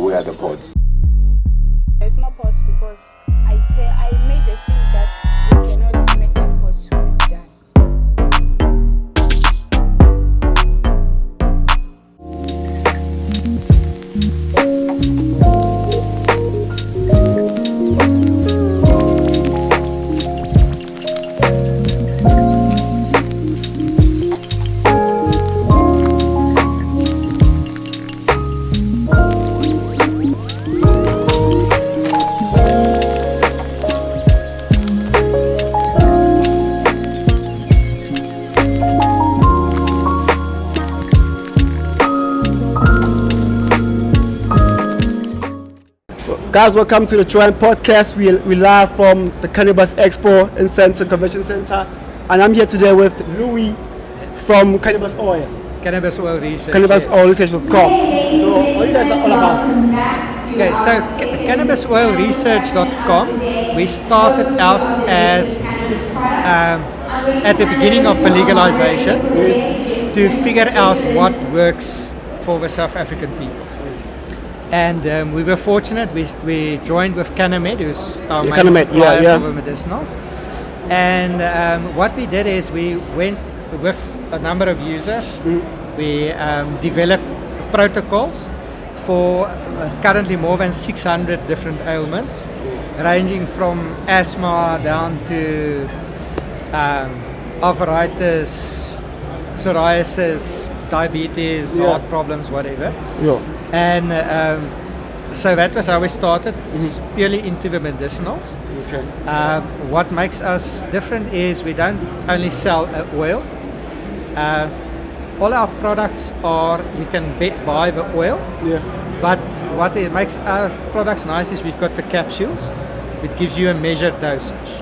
wear the pods? It's not possible because I make the things that you cannot make that pause to be done. Guys, welcome to the Potcast. We live from the Cannabis Expo in Central Convention Center, and I'm here today with Louis from Cannabis Oil. Cannabis Oil Research. CannabisOilResearch.com. So, what are you guys all about? Okay, so CannabisOilResearch.com. We started out as at the beginning of the legalization to figure out what works for the South African people. And we were fortunate. We joined with Cannabis, who's our main supplier for the medicinals. And what we did is we went with a number of users. We developed protocols for currently more than 600 different ailments, ranging from asthma down to arthritis, psoriasis, diabetes, heart problems, whatever. And so that was how we started, purely into the medicinals. What makes us different is we don't only sell oil. All our products you can buy the oil, but what it makes our products nice is we've got the capsules. It gives you a measured dosage,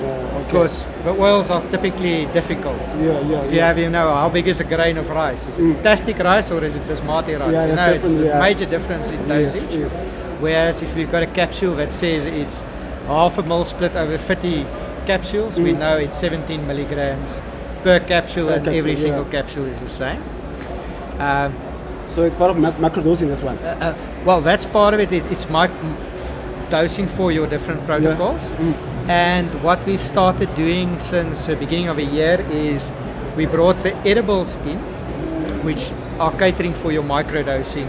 because the oils are typically difficult. If you have, how big is a grain of rice? Is it plastic rice or is it basmati rice? It's a major difference in dosage. Whereas if you've got a capsule that says it's half a mil split over 30 capsules, we know it's 17 milligrams per capsule, and every single capsule is the same. So it's part of macrodosing, this one? Well, that's part of it. It's dosing for your different protocols. And what we've started doing since the beginning of the year is we brought the edibles in, which are catering for your microdosing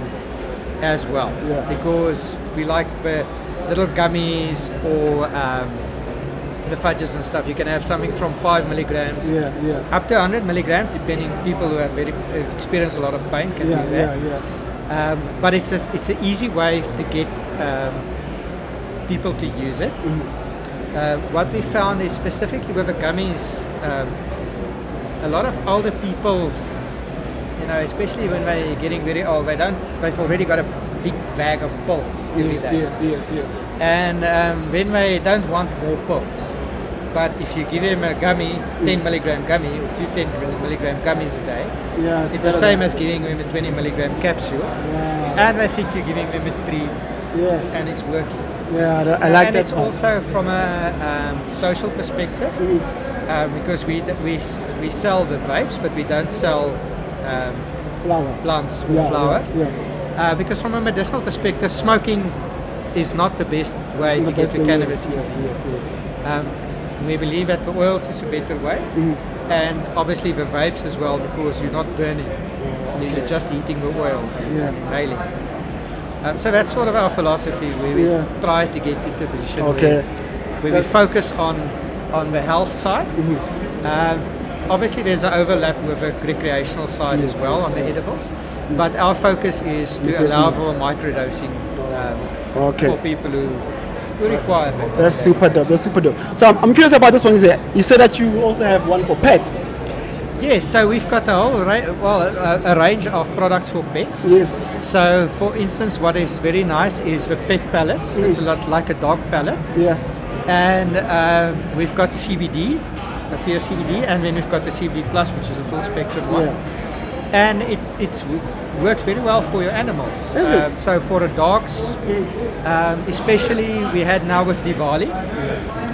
as well. Because we like the little gummies or the fudges and stuff. You can have something from 5 milligrams up to 100 milligrams, depending. People who have experienced a lot of pain can do that. But it's an easy way to get people to use it. What we found is, specifically with the gummies, a lot of older people, especially when they're getting very old, they've already got a big bag of pills every day. Yes. And when they don't want more pills, but if you give them a gummy, 10 milligram gummy or 2 10 milligram gummies a day, it's the same as giving them a 20 milligram capsule. And I think you're giving them a treat, and it's working. I like and that. It's also from a social perspective, because we sell the vapes, but we don't sell plants with flower. Because from a medicinal perspective, smoking is not the best way to get the cannabis. We believe that the oils is a better way, and obviously the vapes as well, because you're not burning. You're just eating the oil and inhaling. So that's sort of our philosophy. We try to get into a position where we focus on the health side. Obviously there's an overlap with the recreational side as well on the edibles, but our focus is to allow for microdosing for people who require that. That's super dope. So I'm curious about this one. You said that you also have one for pets. Yes, so we've got a range of products for pets. Yes. So, for instance, what is very nice is the pet pellets. It's a lot like a dog pellet. And we've got CBD, a pure CBD, and then we've got the CBD Plus, which is a full spectrum one. And it works very well for your animals. Is it? So for the dogs, especially we had now with Diwali,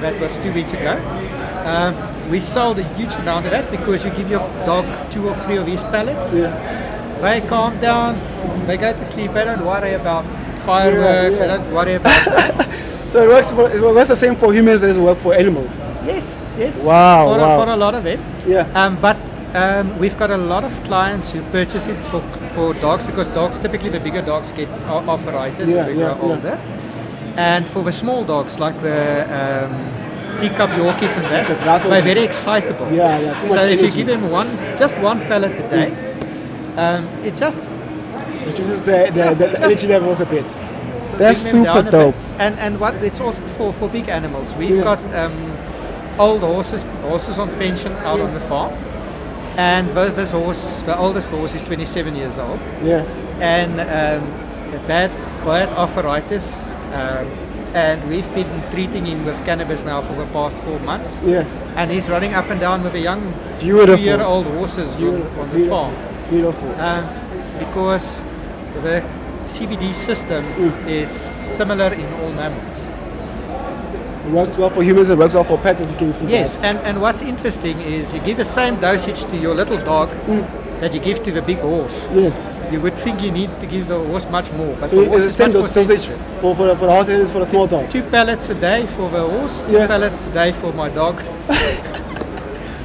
that was 2 weeks ago. We sold a huge amount of that because you give your dog 2 or 3 of these pellets. They calm down, they go to sleep, they don't worry about fireworks. Yeah. We don't worry about that. So it works the same for humans as it works for animals. Yes. Wow, For, wow. for a lot of them. Yeah. But we've got a lot of clients who purchase it for dogs, because dogs, typically the bigger dogs, get arthritis as we grow older. And for the small dogs, like the teacup Yorkies and that, they're very excitable. Yeah. Too much So if energy. you give him just one pellet a day, it just It reduces the energy levels a bit. That's bring them down super a dope. bit. And what it's also for big animals. We've got old horses on pension out on the farm, and this horse, the oldest horse, is 27 years old, Yeah. and bad arthritis, and we've been treating him with cannabis now for the past 4 months. Yeah. And he's running up and down with a young Beautiful. 2-year-old horses on the farm. Beautiful. Because the CBD system is similar in all mammals. It works well for humans, it works well for pets, as you can see. Yes, guys. and what's interesting is you give the same dosage to your little dog that you give to the big horse. Yes. You would think you need to give the horse much more, but So the horse it's is the same much more dosage sensitive. for the horse and it's for the small dog. 2 pellets a day for the horse, 2 Yeah. pellets a day for my dog.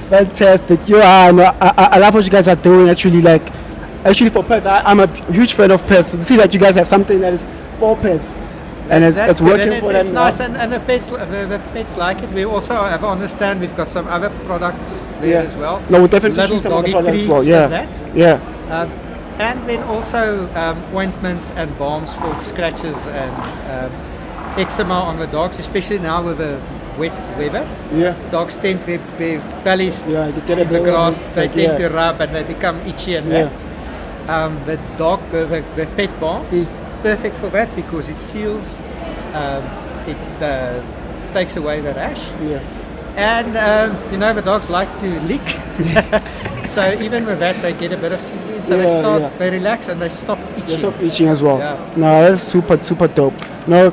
Fantastic. I love what you guys are doing. Actually for pets, I'm a huge fan of pets. So to see that you guys have something that is for pets and it's That's good, working and for it's them. nice, and the pets like it. We also have understand we've got some other products there as well. No, we'll definitely Little see some of the doggy products as treats well. and Yeah. that. Yeah. And then also ointments and balms for scratches and eczema on the dogs, especially now with the wet weather. Yeah. Dogs tend their bellies Yeah, you get a in the bit grass, of they sick, tend yeah. to rub and they become itchy and Yeah. that. The pet balms, perfect for that because it seals, it takes away the rash. Yeah. And the dogs like to lick, so even with that they get a bit of CBD, so they relax and they stop itching. They stop itching as well. Yeah. No, that's super dope. No,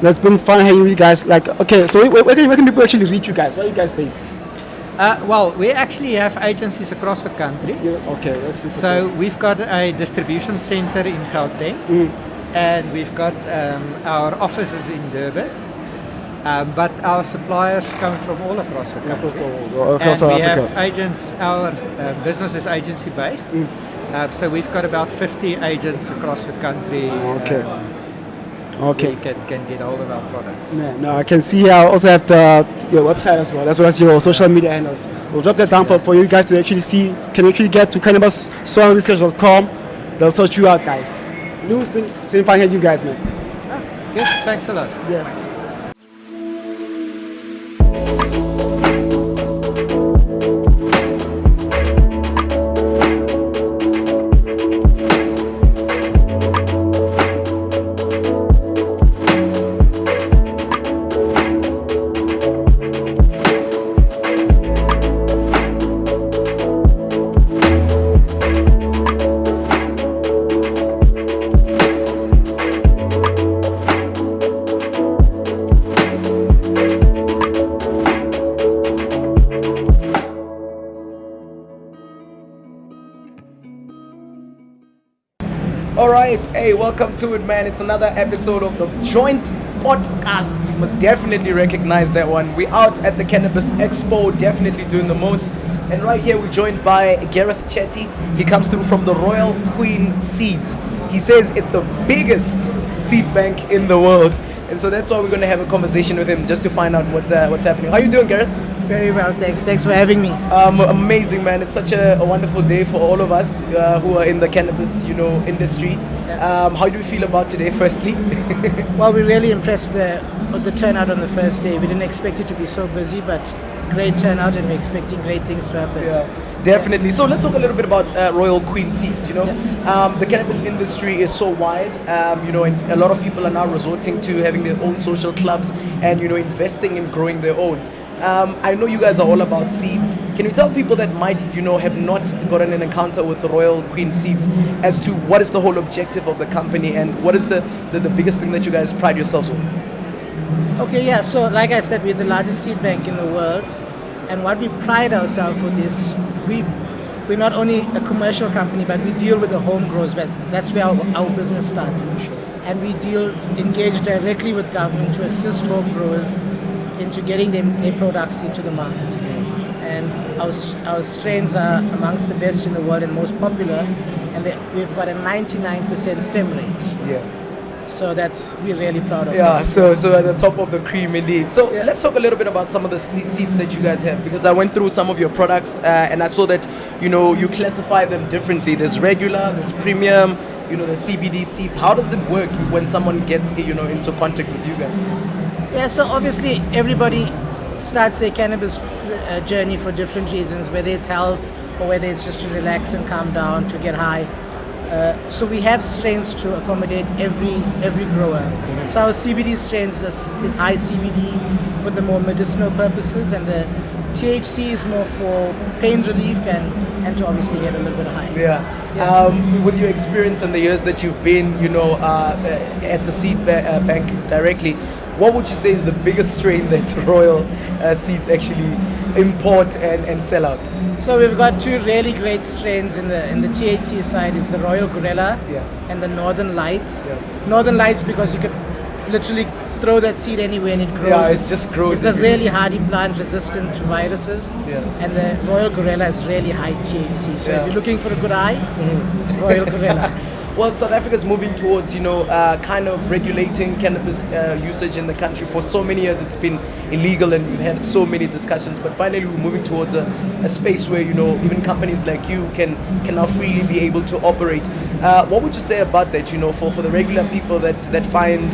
that's been fun hanging with you guys. Okay, so where can people actually reach you guys? Where are you guys based? Well, we actually have agencies across the country. Yeah, okay, that's super So dope. we've got a distribution center in Gauteng, and we've got our offices in Durban. But our suppliers come from all across the Across country. the world, across And South we have Africa. agents, our business is agency based. So we've got about 50 agents across the country. Okay. Okay. You can get hold of our products. Yeah, no, I can see. I also have your website as well, as well as your social media handles. We'll drop that down for you guys to actually see. Can actually get to cannabissoilresearch.com. They'll sort you out, guys. Lou, it's been fun having you guys, man. Good, thanks a lot. Yeah. Alright, hey, welcome to it, man. It's another episode of the Joint Podcast. You must definitely recognize that one. We're out at the Cannabis Expo, definitely doing the most. And right here, we're joined by Gareth Chetty. He comes through from the Royal Queen Seeds. He says it's the biggest seed bank in the world. And so that's why we're going to have a conversation with him just to find out what's happening. How you doing, Gareth? Very well, thanks. Thanks for having me. Amazing, man. It's such a wonderful day for all of us who are in the cannabis, industry. How do you feel about today, firstly? Well, we're really impressed with the turnout on the first day. We didn't expect it to be so busy, but great turnout, and we're expecting great things to happen. Yeah, definitely. So let's talk a little bit about Royal Queen Seeds. The cannabis industry is so wide, and a lot of people are now resorting to having their own social clubs and investing in growing their own. I know you guys are all about seeds. Can you tell people that might, have not gotten an encounter with the Royal Queen Seeds as to what is the whole objective of the company and what is the biggest thing that you guys pride yourselves on? Okay, yeah. So, like I said, we're the largest seed bank in the world, and what we pride ourselves with is we we're not only a commercial company, but we deal with the home growers. That's where our business started. And we engage directly with government to assist home growers into getting their products into the market. And our strains are amongst the best in the world and most popular, and we've got a 99% fem rate. Yeah. So we're really proud of. Yeah, that. so at the top of the cream indeed. So let's talk a little bit about some of the seeds that you guys have, because I went through some of your products and I saw that you classify them differently. There's regular, there's premium, the CBD seeds. How does it work when someone gets into contact with you guys? Yeah, so obviously everybody starts their cannabis journey for different reasons, whether it's health or whether it's just to relax and calm down, to get high. So we have strains to accommodate every grower. So our CBD strains is high CBD for the more medicinal purposes, and the THC is more for pain relief and to obviously get a little bit high. Yeah. With your experience and the years that you've been, at the seed bank directly, what would you say is the biggest strain that Royal Seeds actually import and sell out? So we've got two really great strains in the THC side. Is the Royal Gorilla and the Northern Lights. Yeah. Northern Lights because you could literally throw that seed anywhere and it grows. Yeah, it just grows. It's a really hardy plant resistant to viruses. Yeah. And the Royal Gorilla is really high THC. So if you're looking for a good high, Royal Gorilla. Well, South Africa is moving towards, kind of regulating cannabis usage in the country. For so many years, it's been illegal, and we've had so many discussions. But finally, we're moving towards a space where, even companies like you can now freely be able to operate. What would you say about that? For the regular people that find,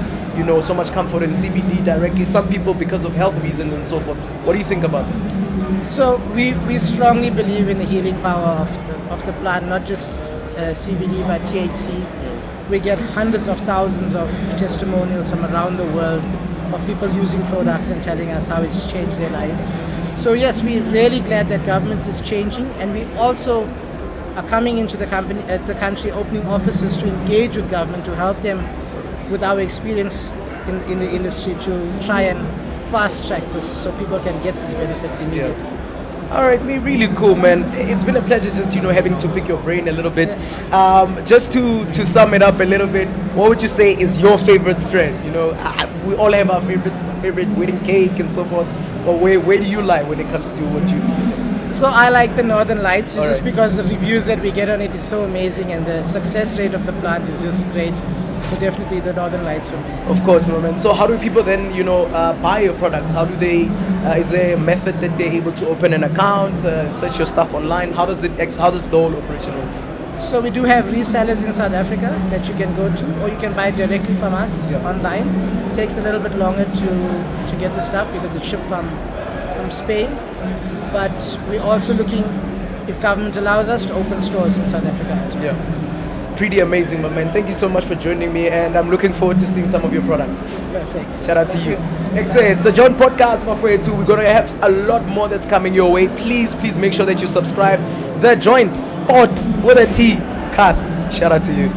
so much comfort in CBD directly. Some people because of health reasons and so forth. What do you think about that? So we strongly believe in the healing power of the plant, not just CBD but THC. We get hundreds of thousands of testimonials from around the world of people using products and telling us how it's changed their lives. So yes, we're really glad that government is changing, and we also are coming into the country, opening offices to engage with government to help them with our experience in the industry to try and fast track this so people can get these benefits immediately. Yeah. All right, really cool, man. It's been a pleasure just, having to pick your brain a little bit. Just to sum it up a little bit, what would you say is your favorite strain? We all have our favorite wedding cake and so forth, but where do you lie when it comes to what you eat? So I like the Northern Lights just because the reviews that we get on it is so amazing, and the success rate of the plant is just great. So definitely the Northern Lights for me. Of course, man. So how do people then, buy your products? How do they? Is there a method that they're able to open an account, search your stuff online? How does the whole operation work? So we do have resellers in South Africa that you can go to, or you can buy directly from us online. It takes a little bit longer to get the stuff because it's shipped from Spain. But we're also looking, if government allows us, to open stores in South Africa as well. Yeah. Pretty amazing, my man. Thank you so much for joining me, and I'm looking forward to seeing some of your products. Perfect. Shout out to you. Excellent. So John Potcast, my friend, too. We're going to have a lot more that's coming your way. Please make sure that you subscribe. The Joint Pot with a T cast. Shout out to you.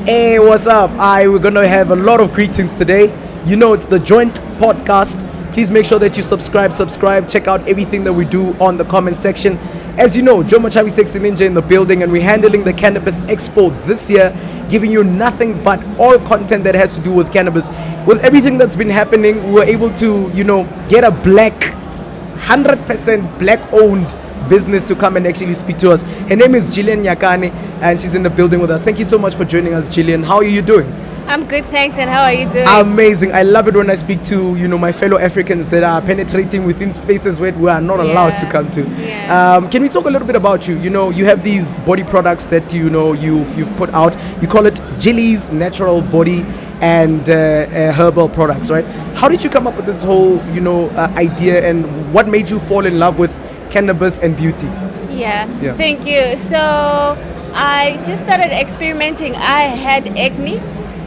Hey, what's up? We're gonna have a lot of greetings today. It's the Joint Podcast. Please make sure that you subscribe. Check out everything that we do on the comment section. As you know, Joe Machavi Sexy Ninja in the building, and we're handling the Cannabis Expo this year, giving you nothing but all content that has to do with cannabis. With everything that's been happening, we were able to, get a 100% black-owned business to come and actually speak to us. Her name is Jillian Nyakane, and she's in the building with us. Thank you so much for joining us, Jillian. How are you doing? I'm good, thanks. And how are you doing? Amazing. I love it when I speak to my fellow Africans that are penetrating within spaces where we are not allowed to come to. Yeah. Can we talk a little bit about you? You have these body products that you've put out. You call it Jilly's Natural Body and Herbal Products, right? How did you come up with this whole idea, and what made you fall in love with cannabis and beauty? Yeah. Thank you. So I just started experimenting. I had acne,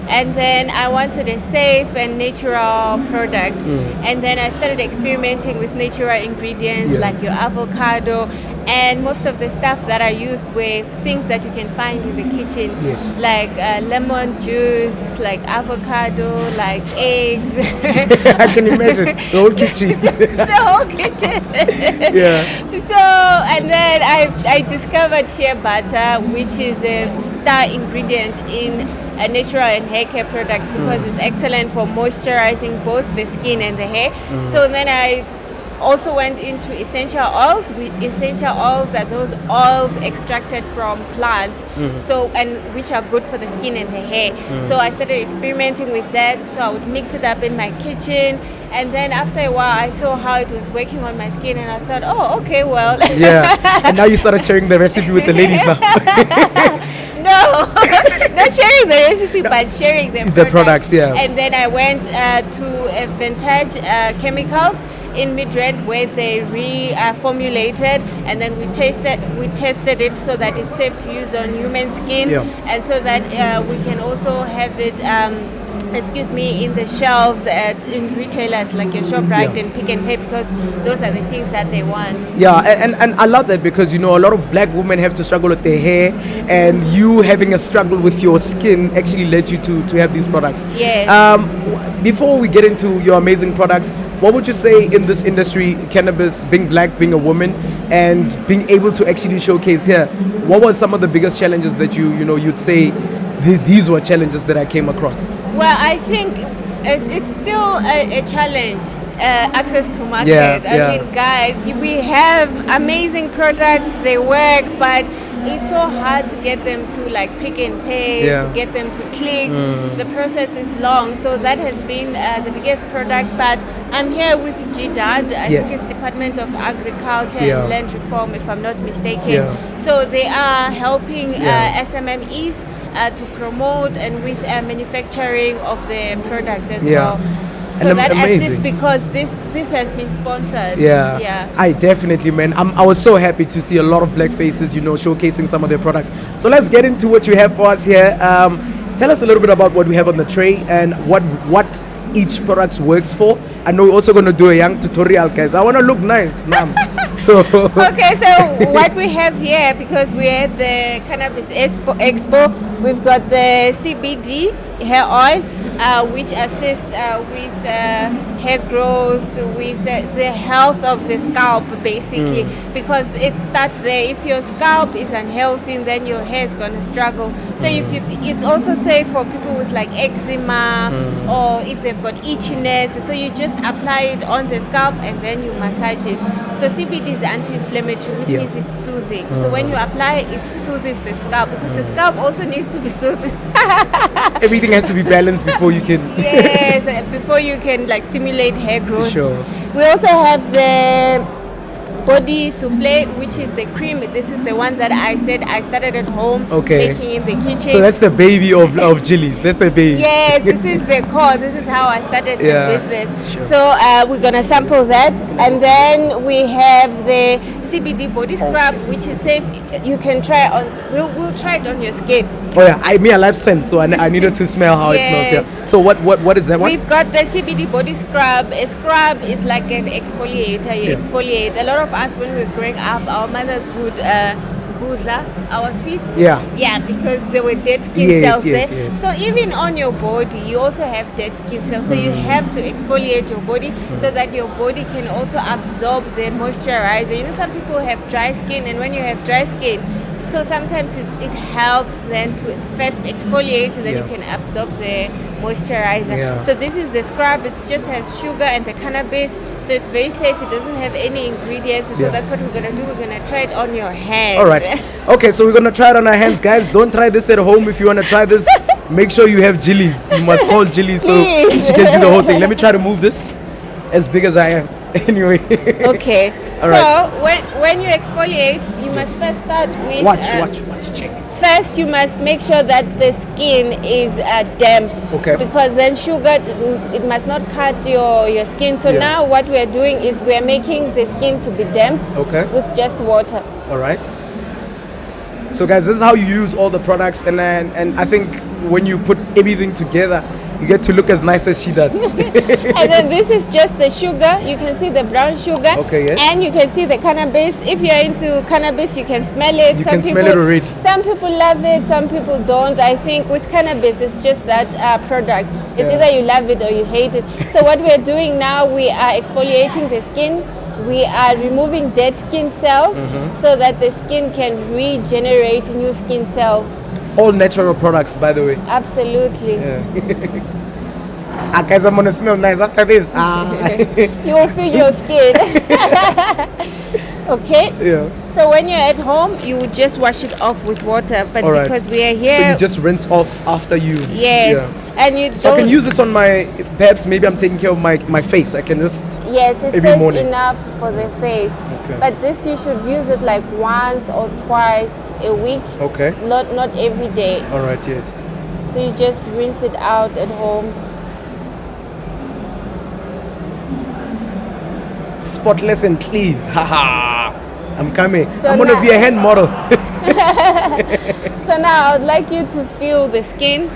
and then I wanted a safe and natural product. And then I started experimenting with natural ingredients like your avocado, and most of the stuff that I used were things that you can find in the kitchen, like lemon juice, like avocado, like eggs. I can imagine the whole kitchen. The whole kitchen. So, and then I discovered shea butter, which is a star ingredient in a natural and hair care product because it's excellent for moisturizing both the skin and the hair. So then I also went into essential oils. Essential oils are those oils extracted from plants, so and which are good for the skin and the hair. So I started experimenting with that. So I would mix it up in my kitchen, and then after a while I saw how it was working on my skin, and I thought, oh, okay, well. And now you started sharing the recipe with the ladies now. No, not sharing the recipe, but sharing the products. And then I went to Vintage Chemicals in Midrand, where they reformulated, and then we tested it so that it's safe to use on human skin, and so that we can also have it in the shelves in retailers like your ShopRite and Pick and Pay, because those are the things that they want. And I love that, because a lot of black women have to struggle with their hair, and you having a struggle with your skin actually led you to have these products. Before we get into your amazing products, what would you say in this industry, cannabis, being black, being a woman, and being able to actually showcase here, what were some of the biggest challenges that you'd say these were challenges that I came across? Well, I think it's still a challenge, access to market. I mean, guys, we have amazing products, they work, but it's so hard to get them to like Pick and Pay, to get them to clicks. The process is long, so that has been the biggest product. But I'm here with GDAD, I think it's Department of Agriculture and Land Reform, if I'm not mistaken. So they are helping SMMEs to promote and with manufacturing of the products as well. So that assists because this has been sponsored. I definitely, man. I was so happy to see a lot of black faces, showcasing some of their products. So let's get into what you have for us here. Tell us a little bit about what we have on the tray and what each product works for. I know we're also going to do a young tutorial, guys. I want to look nice, ma'am. So okay, so what we have here, because we're at the Cannabis Expo, we've got the CBD hair oil, which assists with hair growth, with the health of the scalp, basically, because it starts there. If your scalp is unhealthy, then your hair is going to struggle. So it's also safe for people with like eczema or if they've got itchiness. So you just apply it on the scalp and then you massage it. So CBD is anti-inflammatory, which means it's soothing. So when you apply it, it soothes the scalp, because the scalp also needs to be soothed. Everything has to be balanced before you can. Before you can like stimulate hair growth. Sure. We also have the body souffle, which is the cream. This is the one that I said I started at home making in the kitchen. So that's the baby of Jillies. That's the baby. Yes, this is the core. This is how I started the business. Sure. So we're gonna sample that, and then we have the CBD body scrub, which is safe. You can try on. We'll try it on your skin. Oh yeah, I live sense, so I needed to smell how it smells. Yeah. So what is that one? We've got the CBD body scrub. A scrub is like an exfoliator. You exfoliate. A lot of us, when we were growing up, our mothers would our feet. Yeah, because there were dead skin cells there. Yes. So even on your body, you also have dead skin cells. So you have to exfoliate your body so that your body can also absorb the moisturizer. Some people have dry skin, and when you have dry skin, so sometimes it helps then to first exfoliate, and then you can absorb the moisturizer. So this is the scrub. It just has sugar and the cannabis, so it's very safe. It doesn't have any ingredients. So that's what we're gonna do. We're gonna try it on your hand. All right. Okay, so we're gonna try it on our hands, guys. Don't try this at home. If you wanna try this, make sure you have Jillies. You must call Jillies so she can do the whole thing. Let me try to move this as big as I am. Anyway. Okay. All right. So when you exfoliate, you must first start with watch. Check. First, you must make sure that the skin is damp. Okay. Because then sugar, it must not cut your skin. So now what we are doing is we are making the skin to be damp. Okay. With just water. All right. So guys, this is how you use all the products, and I think when you put everything together, you get to look as nice as she does. And then this is just the sugar. You can see the brown sugar. Okay, yes. And you can see the cannabis. If you're into cannabis, you can smell it. You can smell it already. Some people love it, some people don't. I think with cannabis, it's just that product. It's either you love it or you hate it. So what we're doing now, we are exfoliating the skin. We are removing dead skin cells so that the skin can regenerate new skin cells. All natural products, by the way. Absolutely. Guys, I'm gonna smell nice after this. You will feel your skin. Okay? Yeah. So when you're at home, you would just wash it off with water. But All right. because we are So here... you just rinse off after you. Yes. Yeah. And you So I can don't- use this on my, perhaps maybe I'm taking care of my face. I can just, Yes, it's every safe morning. enough for the face. Okay. But this you should use it like once or twice a week. okay. Not every day. All right, yes. So you just rinse it out at home. Spotless and clean. Haha. I'm coming. So I'm gonna now- be a hand model. So now I would like you to feel the skin.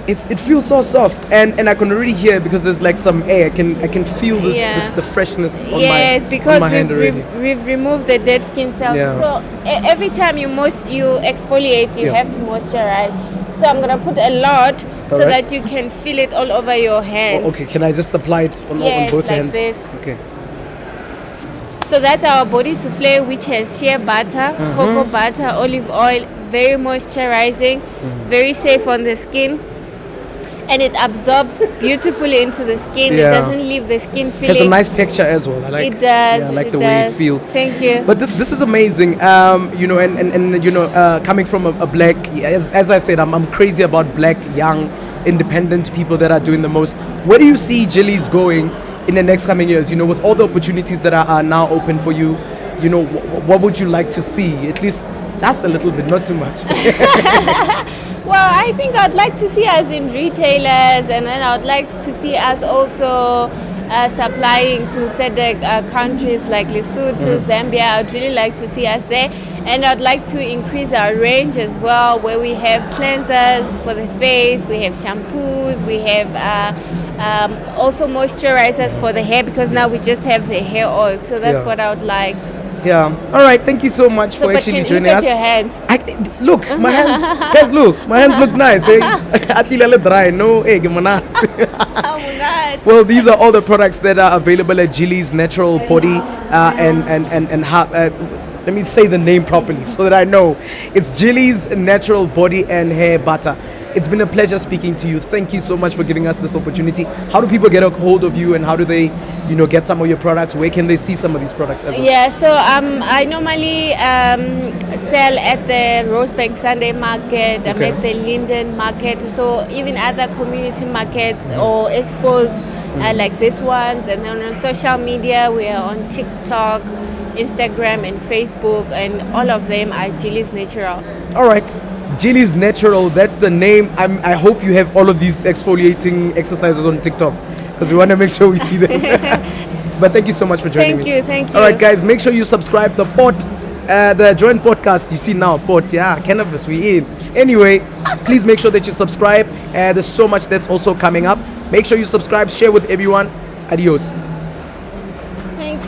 It feels so soft, and I can already hear because there's like some air. I can feel this the freshness on Yes, my because on my hand already. we've removed the dead skin cells. Yeah. So every time you exfoliate, you Yeah. have to moisturize. So I'm gonna put a lot so Alright. that you can feel it all over your hands. Oh, okay, can I just apply it on Yes, both like hands? this. Okay. So that's our body souffle, which has shea butter, cocoa butter, olive oil, very moisturizing, very safe on the skin. And it absorbs beautifully into the skin. Yeah. It doesn't leave the skin feeling. Has a nice texture as well. I like It does. Yeah, I like it the way it does. feels. Thank you. But this is amazing, you know, and you know, coming from a black, as I said, I'm crazy about black, young, independent people that are doing the most. Where do you see Jilly's going in the next coming years? You know, with all the opportunities that are now open for you, you know, what would you like to see? At least just a little bit, not too much. Well, I think I'd like to see us in retailers, and then I'd like to see us also supplying to SADC countries like Lesotho, Zambia. I'd really like to see us there. And I'd like to increase our range as well, where we have cleansers for the face, we have shampoos, we have also moisturizers for the hair, because now we just have the hair oil. So that's Yeah. what I would like. Yeah. All right. Thank you so much So, for but actually can you joining look us. at your hands? Look, my hands, guys, look, my hands look nice. Eh? Actually, a little dry. No, eh, gemana. Oh my God. Well, these are all the products that are available at Jilly's Natural Body let me say the name properly so that I know. It's Jilly's Natural Body and Hair Butter. It's been a pleasure speaking to you. Thank you so much for giving us this opportunity. How do people get a hold of you, and how do they, you know, get some of your products? Where can they see some of these products as well? Yeah, so I normally sell at the Rosebank Sunday Market. I'm Okay. at the Linden Market. So even other community markets or expos like this ones. And then on social media, we are on TikTok, Instagram, and Facebook, and all of them are Jilly's Natural. All right. Jilly's Natural, that's the name. I hope you have all of these exfoliating exercises on TikTok, because we want to make sure we see them. But thank you so much for joining me. Thank you. All right, guys, make sure you subscribe the the joint podcast. You see now, Cannabis, we in. Anyway, please make sure that you subscribe. There's so much that's also coming up. Make sure you subscribe, share with everyone. Adios.